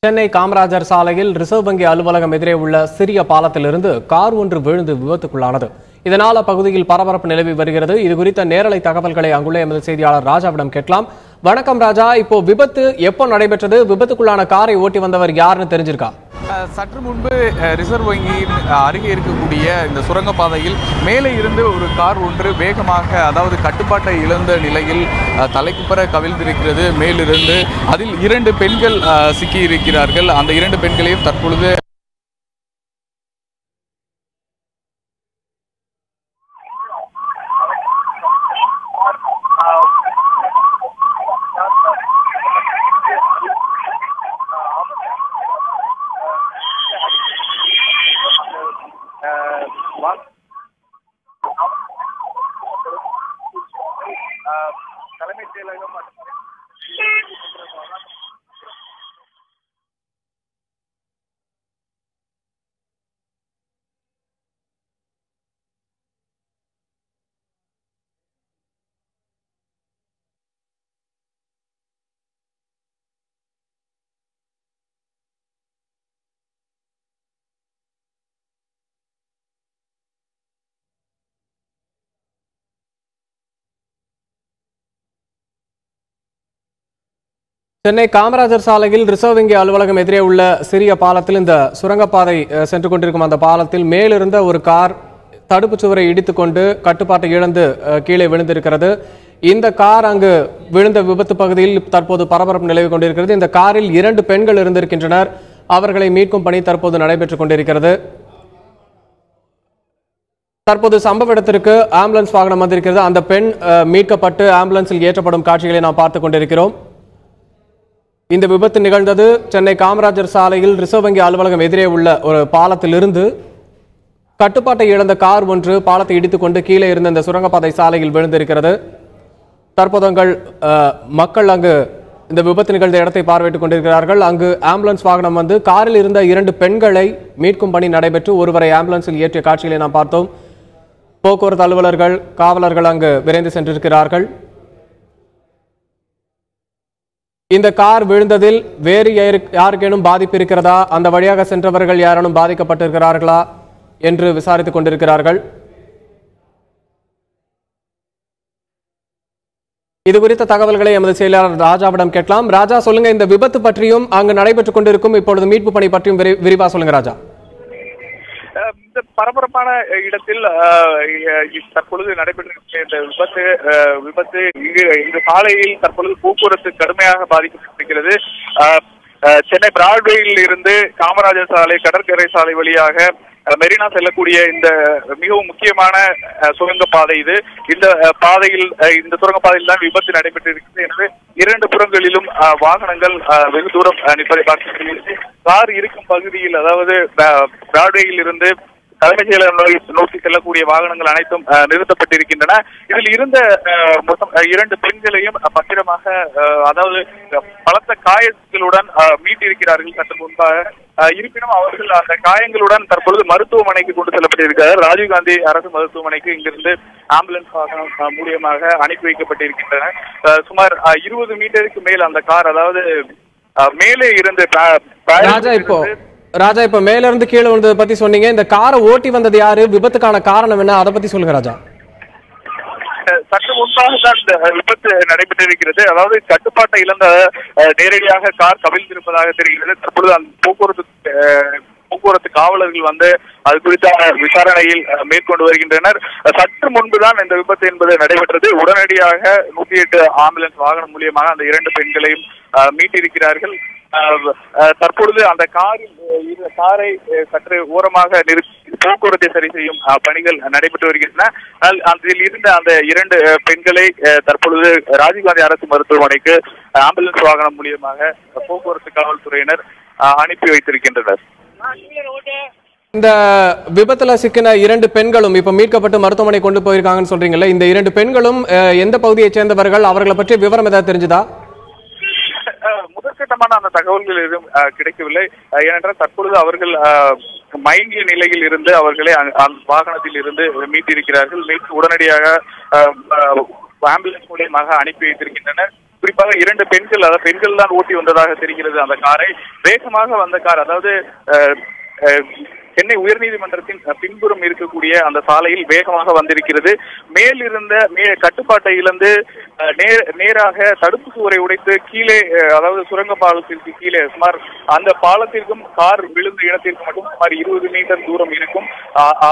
சென்னை காமராஜர் சாலையில் ரிசர்வ் வங்கி அலுவலகம் எதிரே உள்ள சிறிய பாலத்திலிருந்து கார் ஒன்று விழுந்து விபத்துக்குள்ளானது. இதனால் அப்பகுதியில் பரபரப்பு நிலவி வருகிறது. இதுகுறித்த நேரலை தகவல்களை அங்குள்ள எமது செய்தியாளர் ராஜாவிடம் கேட்கலாம். வணக்கம் ராஜா, இப்போ விபத்து எப்போ நடைபெற்றது? விபத்துக்குள்ளான காரை ஓட்டி வந்தவர் யாருன்னு தெரிஞ்சிருக்கா? சற்று முன்பு ரிசர்வ் வங்கியின் அருகே இருக்கக்கூடிய இந்த சுரங்கப்பாதையில் மேலே இருந்து ஒரு கார் ஒன்று வேகமாக, அதாவது கட்டுப்பாட்டை இழந்த நிலையில் தலைக்குப்புற கவிழ்ந்திருக்கிறது. மேலிருந்து அதில் 2 பெண்கள் சிக்கியிருக்கிறார்கள். அந்த 2 பெண்களையும் தற்பொழுது தலைமைச் செயலகம் சென்னை காமராஜர் சாலையில் ரிசர்வ் வங்கி அலுவலகம் எதிரே உள்ள சிறிய பாலத்தில், இந்த சுரங்கப்பாதை சென்று கொண்டிருக்கும் அந்த பாலத்தில் மேலிருந்த ஒரு கார் தடுப்பு சுவரை இடித்துக்கொண்டு கட்டுப்பாட்டை இழந்து கீழே விழுந்திருக்கிறது. இந்த கார் அங்கு விழுந்த விபத்து பகுதியில் தற்போது பரபரப்பு நிலவி கொண்டிருக்கிறது. இந்த காரில் 2 பெண்கள் இருந்திருக்கின்றனர். அவர்களை மீட்கும் பணி தற்போது நடைபெற்றுக் கொண்டிருக்கிறது. தற்போது சம்பவ இடத்திற்கு ஆம்புலன்ஸ் வாகனம் வந்திருக்கிறது. அந்த பெண் மீட்கப்பட்டு ஆம்புலன்ஸில் ஏற்றப்படும் காட்சிகளை நாம் பார்த்துக் கொண்டிருக்கிறோம். இந்த விபத்து நிகழ்ந்தது சென்னை காமராஜர் சாலையில் ரிசர்வ் வங்கி அலுவலகம் எதிரே உள்ள ஒரு பாலத்திலிருந்து கட்டுப்பாட்டை இழந்த கார் ஒன்று பாலத்தை இடித்துக்கொண்டு கீழே இருந்த இந்த சுரங்கப்பாதை சாலையில் விழுந்திருக்கிறது. தற்போது மக்கள் அங்கு இந்த விபத்து நிகழ்ந்த இடத்தை பார்வையிட்டுக் கொண்டிருக்கிறார்கள். அங்கு ஆம்புலன்ஸ் வாகனம் வந்து காரில் இருந்த 2 பெண்களை மீட்கும் பணி நடைபெற்று ஒருவரை ஆம்புலன்ஸில் ஏற்றிய காட்சிகளை நாம் பார்த்தோம். போக்குவரத்து அலுவலர்கள், காவலர்கள் அங்கு விரைந்து சென்றிருக்கிறார்கள். இந்த கார் விழுந்ததில் வேறு யாருக்கேனும் பாதிப்பு இருக்கிறதா, அந்த வழியாக சென்றவர்கள் யாரும் பாதிக்கப்பட்டிருக்கிறார்களா என்று விசாரித்துக் கொண்டிருக்கிறார்கள். இது குறித்த தகவல்களை எமது செயலாளர் ராஜாவிடம் கேட்கலாம். ராஜா, சொல்லுங்க, இந்த விபத்து பற்றியும் அங்கு நடைபெற்றுக் கொண்டிருக்கும் இப்பொழுது மீட்பு பணி பற்றியும் விரிவா சொல்லுங்க ராஜா. இந்த பரபரப்பான இடத்தில் தற்பொழுது நடைபெற்றிருக்கிற இந்த விபத்து இந்த சாலையில் தற்பொழுது போக்குவரத்து கடுமையாக பாதிக்கப்பட்டிருக்கிறது. சென்னை பிராட்வேயில் இருந்து காமராஜர் சாலை, கடற்கரை சாலை வழியாக மெரினா செல்லக்கூடிய இந்த மிகவும் முக்கியமான சுரங்கப்பாதை இது. இந்த பாதையில், இந்த சுரங்கப்பாதையில் தான் விபத்து நடைபெற்றிருக்கிறது. எனவே 2 புறங்களிலும் வாகனங்கள் வெகு தூரம் நிற்பதை பார்க்கிறது. கார் இருக்கும் பகுதியில், அதாவது பிராட்வேயில் இருந்து தலைமைச் செயலகம் நோக்கி செல்லக்கூடிய வாகனங்கள் அனைத்தும் நிறுத்தப்பட்டிருக்கின்றன. இதில் இருந்த மொத்தம் 2 பெண்களையும் பத்திரமாக, அதாவது பலத்த காயங்களுடன் மீட்டிருக்கிறார்கள் சற்று முன்பாக. இருப்பினும் அவர்கள் அந்த காயங்களுடன் தற்பொழுது மருத்துவமனைக்கு கொண்டு செல்லப்பட்டிருக்கிறார். ராஜீவ்காந்தி அரசு மருத்துவமனைக்கு இங்கிருந்து ஆம்புலன்ஸ் வாகனம் மூலியமாக அனுப்பி வைக்கப்பட்டிருக்கின்றன. சுமார் 20 மீட்டருக்கு மேல் அந்த கார், அதாவது மேலே இருந்து ராஜா, இப்ப மேல இருந்து கீழே வந்ததை பத்தி சொன்னீங்க. இந்த காரை ஓட்டி வந்தது யாரு? விபத்துக்கான காரணம் என்ன? அதை பத்தி சொல்லுங்க ராஜா. சற்று முன்பாக தான் இந்த விபத்து நடைபெற்றிருக்கிறது. அதாவது கட்டுப்பாட்டை இழந்த நேரடியாக கார் கவிழ்ந்திருப்பதாக தெரிகிறது. தற்பொழுது அந்த போக்குவரத்து காவலர்கள் வந்து அது குறித்தான விசாரணையில் மேற்கொண்டு வருகின்றனர். சற்று முன்புதான் இந்த விபத்து என்பது நடைபெற்றது. உடனடியாக 108 ஆம்புலன்ஸ் வாகனம் மூலியமாக அந்த 2 பெண்களையும் மீட்டிருக்கிறார்கள். தற்பொழுது அந்த காரை சற்று ஓரமாக நிறுத்தி போக்குவரத்தை சரி செய்யும் பணிகள் நடைபெற்று வருகின்றன. அதில் இருந்த அந்த 2 பெண்களை தற்பொழுது ராஜீவ்காந்தி அரசு மருத்துவமனைக்கு ஆம்புலன்ஸ் வாகனம் மூலியமாக போக்குவரத்து காவல்துறையினர் அனுப்பி வைத்திருக்கின்றனர். இந்த விபத்துல சிக்கின 2 பெண்களும் இப்ப மீட்கப்பட்டு மருத்துவமனை கொண்டு போயிருக்காங்கன்னு சொல்றீங்கல்ல, இந்த 2 பெண்களும் எந்த பகுதியை சேர்ந்தவர்கள்? அவர்களை பற்றிய விவரம் ஏதாவது தெரிஞ்சுதா? முதற்கட்டமான அந்த தகவல்கள் எதுவும் கிடைக்கவில்லை. ஏனென்றால் தற்பொழுது அவர்கள் மயங்கிய நிலையில் இருந்து அவர்களை வாகனத்தில் இருந்து மீட்டிருக்கிறார்கள். மீட்டு உடனடியாக ஆம்புலன்ஸ் மூலியமாக அனுப்பி வைத்திருக்கின்றனர். குறிப்பாக 2 பெண்கள், அதாவது பெண்கள் தான் ஓட்டி வந்ததாக தெரிகிறது அந்த காரை. வேகமாக வந்த கார், அதாவது சென்னை உயர்நீதிமன்றத்தின் பின்புறம் இருக்கக்கூடிய அந்த சாலையில் வேகமாக வந்திருக்கிறது. மேலிருந்த கட்டுப்பாட்டை இழந்து நேராக தடுப்பு சுவரை உடைத்து கீழே, அதாவது சுரங்க பாலத்திற்கு கீழே சுமார் அந்த பாலத்திற்கும் கார் விழுந்த இடத்திற்கு மட்டும் சுமார் 20 மீட்டர் தூரம் இருக்கும்.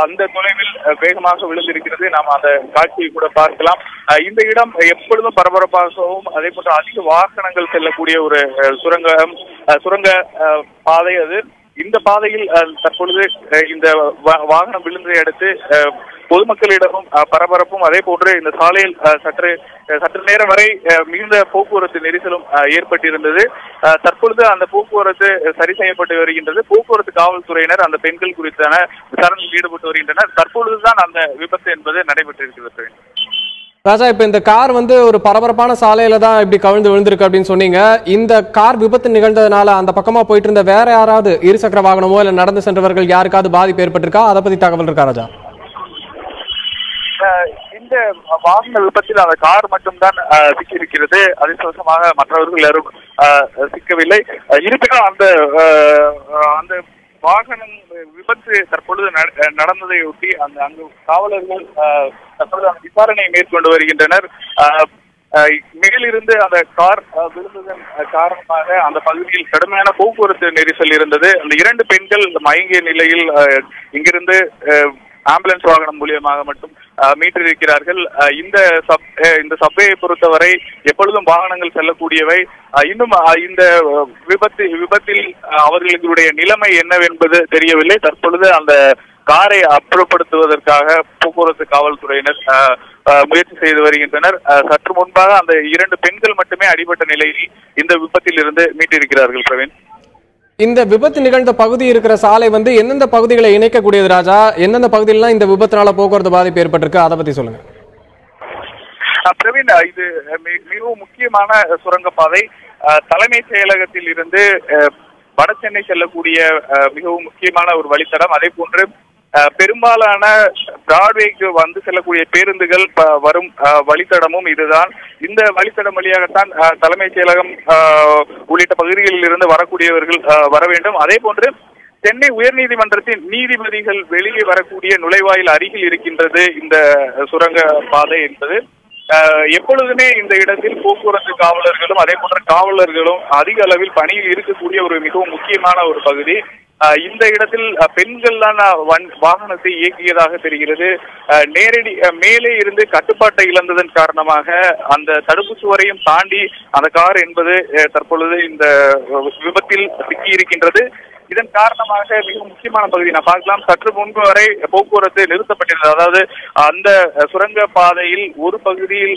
அந்த தொலைவில் வேகமாக விழுந்திருக்கிறது. நாம் அந்த காட்சியை கூட பார்க்கலாம். இந்த இடம் எப்பொழுதும் பரபரப்பாகவும் அதே போன்று அதிக வாகனங்கள் செல்லக்கூடிய ஒரு சுரங்க பாதை அது. இந்த பாதையில் தற்பொழுது இந்த வாகனம் விழுந்ததை அடுத்து பொதுமக்களிடமும் பரபரப்பும் அதே போன்று இந்த சாலையில் சற்று நேரம் வரை மிகுந்த போக்குவரத்து நெரிசலும் ஏற்பட்டிருந்தது. தற்பொழுது அந்த போக்குவரத்து சரி செய்யப்பட்டு வருகின்றது. போக்குவரத்து காவல்துறையினர் அந்த பெண்கள் குறித்தான விசாரணையில் ஈடுபட்டு வருகின்றனர். தற்பொழுதுதான் அந்த விபத்து என்பது நடைபெற்றிருக்கிறது. ராஜா, இப்ப இந்த கார் ஒரு பரபரப்பான சாலையில தான் இப்படி கவிழ்ந்து விழுந்திருக்கு அப்படின்னு சொன்னீங்க. இந்த கார் விபத்து நிகழ்ந்ததுனால அந்த பக்கமா போயிட்டு இருந்த வேற யாராவது இருசக்கர வாகனமோ இல்ல நடந்து சென்றவர்கள் யாருக்காவது பாதிப்பு ஏற்பட்டிருக்கா? அதை பத்தி தகவல் இருக்கா ராஜா? இந்த வாகன விபத்தில் அந்த கார் மட்டும்தான் சிக்கியிருக்கிறது. அதிர்ஷ்டவசமாக மற்றவர்கள் யாரும் சிக்கவில்லை. இருப்பினும் அந்த வாகனம் விபத்து தற்பொழுது நடந்ததை ஒட்டி அங்கு காவலர்கள் தற்பொழுது அந்த விசாரணையை மேற்கொண்டு வருகின்றனர். மேலிருந்து அந்த கார் விழுந்ததன் காரணமாக அந்த பகுதியில் கடுமையான போக்குவரத்து நெரிசல் இருந்தது. அந்த 2 பெண்கள் மயங்கிய நிலையில் இங்கிருந்து ஆம்புலன்ஸ் வாகனம் மூலியமாக மட்டும் மீட்டிருக்கிறார்கள். இந்த சப்வேயை பொறுத்தவரை எப்பொழுதும் வாகனங்கள் செல்லக்கூடியவை. இன்னும் இந்த விபத்தில் அவர்களுடைய நிலைமை என்னவென்பது தெரியவில்லை. தற்பொழுது அந்த காரை அப்புறப்படுத்துவதற்காக போக்குவரத்து காவல்துறையினர் முயற்சி செய்து வருகின்றனர். சற்று முன்பாக அந்த 2 பெண்கள் மட்டுமே அடிபட்ட நிலையில் இந்த விபத்தில் இருந்து மீட்டிருக்கிறார்கள். பிரவீன், இந்த விபத்து நிகழ்ந்த பகுதி இருக்கிற சாலை எந்தெந்த பகுதிகளை இணைக்கக்கூடியது ராஜா? எந்தெந்த பகுதியிலாம் இந்த விபத்தினால போக்குவரத்து பாதிப்பு ஏற்பட்டிருக்கு, அதை பத்தி சொல்லுங்க. பிரவீன், இது மிகவும் முக்கியமான சுரங்கப்பாதை. தலைமைச் செயலகத்தில் இருந்து வட சென்னை செல்லக்கூடிய மிகவும் முக்கியமான ஒரு வழித்தடம். அதே போன்று பெரும்பாலான பிராட்வேக்கு வந்து செல்லக்கூடிய பேருந்துகள் வரும் வழித்தடமும் இதுதான். இந்த வழித்தடம் வழியாகத்தான் தலைமைச் செயலகம் உள்ளிட்ட பகுதிகளில் இருந்து வரக்கூடியவர்கள் வர வேண்டும். அதே போன்று சென்னை உயர்நீதிமன்றத்தின் நீதிபதிகள் வெளியே வரக்கூடிய நுழைவாயில் அருகில் இருக்கின்றது இந்த சுரங்க பாதை என்பது. எப்பொழுதுமே இந்த இடத்தில் போக்குவரத்து காவலர்களும் அதே போன்ற காவலர்களும் அதிக அளவில் பணியில் இருக்கக்கூடிய ஒரு மிகவும் முக்கியமான ஒரு பகுதி. இந்த இடத்தில் பெண்கள் தான் வாகனத்தை இயக்கியதாக தெரிகிறது. மேலே இருந்து கட்டுப்பாட்டை இழந்ததன் காரணமாக அந்த தடுப்பு சுவரையும் தாண்டி அந்த கார் என்பது தற்பொழுது இந்த விபத்தில் சிக்கி இருக்கின்றது. இதன் காரணமாக மிக முக்கியமான பகுதி நான் பார்க்கலாம். சற்று முன்பு வரை போக்குவரத்து நிறுத்தப்பட்டிருந்தது. அதாவது அந்த சுரங்க பாதையில் ஒரு பகுதியில்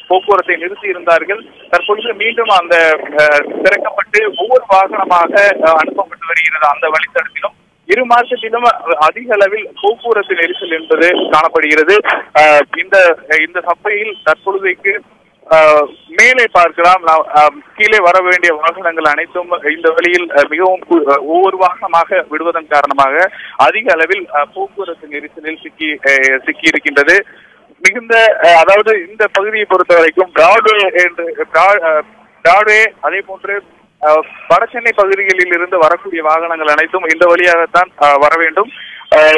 போக்குவரத்தை நிறுத்தி இருந்தார்கள். தற்பொழுது மீண்டும் அந்த திறக்கப்பட்டு ஒவ்வொரு வாகனமாக அனுப்பப்பட்டு வருகிறது. அந்த வழித்தடத்திலும் இரு மார்க்கத்திலும் அதிக அளவில் போக்குவரத்து நெரிசல் என்பது காணப்படுகிறது. இந்த சபையில் தற்பொழுதைக்கு மேலே பார்க்கலாம். கீழே வர வேண்டிய வாகனங்கள் அனைத்தும் இந்த வழியில் மிகவும் ஒவ்வொரு வாகனமாக விடுவதன் காரணமாக அதிக அளவில் போக்குவரத்து நெரிசலில் சிக்கி இருக்கின்றது. மிகுந்த, அதாவது இந்த பகுதியை பொறுத்த வரைக்கும் பிராட்வே அதே போன்று வட சென்னை பகுதிகளில் இருந்து வரக்கூடிய வாகனங்கள் அனைத்தும் இந்த வழியாகத்தான் வர வேண்டும்.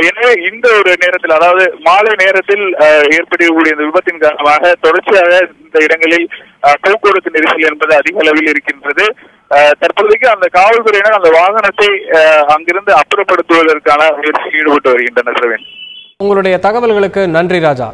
எனவே இந்த ஒரு நேரத்தில், அதாவது மாலை நேரத்தில் ஏற்படக்கூடிய இந்த விபத்தின் காரணமாக தொடர்ச்சியாக இந்த இடங்களில் போக்குவரத்து நெரிசல் என்பது அதிக அளவில் இருக்கின்றது. தற்போதைக்கு அந்த காவல்துறையினர் அந்த வாகனத்தை அங்கிருந்து அப்புறப்படுத்துவதற்கான முயற்சியில் ஈடுபட்டு வருகின்றனர். உங்களுடைய தகவல்களுக்கு நன்றி ராஜா.